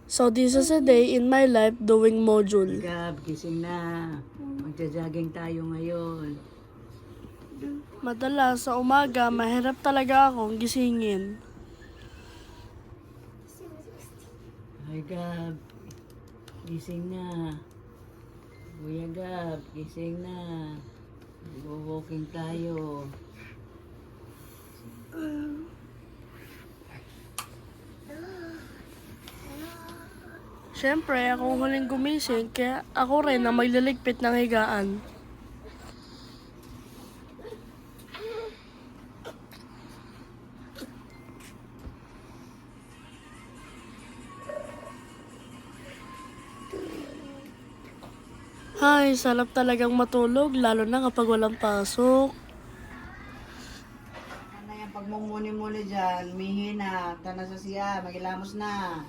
So this is a day in my life doing module. Gab, gising na. Magja-jogging tayo ngayon. Madalas sa umaga, mahirap talaga akong gisingin. Ay, Gab. Gising na. Kuya Gab, gising na. Walking tayo. Siyempre, akong huling gumising, kaya ako rin na magliligpit ng higaan. Hay, sarap talagang matulog, lalo na kapag walang pasok. Ano yan, pag mumuni-muni dyan, mihina, tana sa siya, magilamos na.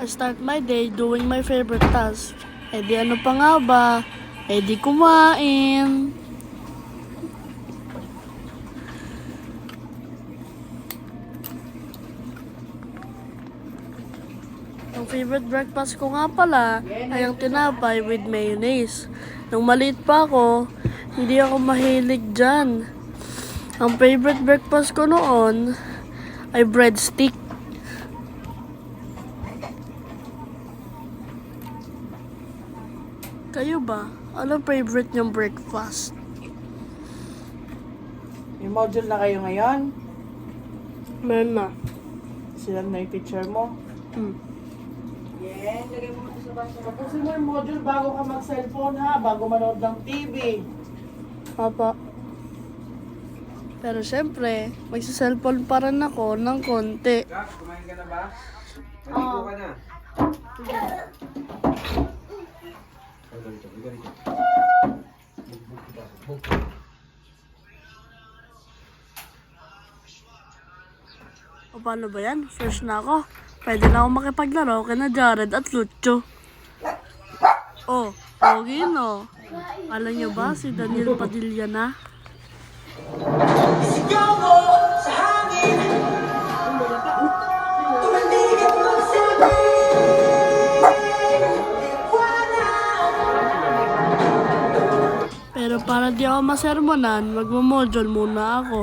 I start my day doing my favorite task. Eh di ano pa nga ba? Eh di kumain. Ang favorite breakfast ko nga pala ay ang tinapay with mayonnaise. Nung maliit pa ako, hindi ako mahilig dyan. Ang favorite breakfast ko noon ay breadstick. Kayo ba? Ano favorite niyong breakfast? May module na kayo ngayon? Meron na. Sila na yung teacher mo? Yes, lagay mo sa basa. Tapusin mo yung module bago ka mag-cellphone ha, bago manood ng TV. Papa. Pero syempre, magsa-cellphone pa rin ako ng konti. Jack, kumain ka na ba? Maligo ka na. O paano ba yan? Fresh na ako. Pwede na ako makipaglaro kina Jared at Lucho. Oh, pogi no. Alam niyo ba si Daniel Padilla na? Pero para di ako masermonan, magmamodule muna ako.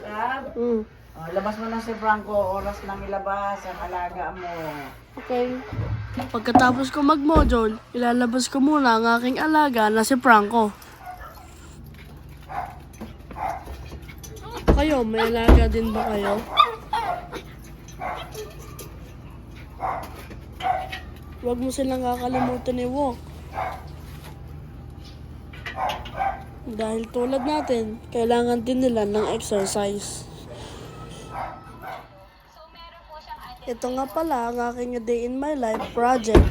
Gab, Mm, labas mo na si Franco, oras nang ilabas ang alaga mo. okay. Pagkatapos ko mag-module, ilalabas ko muna ang aking alaga na si Franco. Kayo, may alaga din ba kayo? Huwag mo silang kakalimutan i-walk. Dahil tulad natin, kailangan din nila ng exercise. Ito nga pala ang aking day in my life project.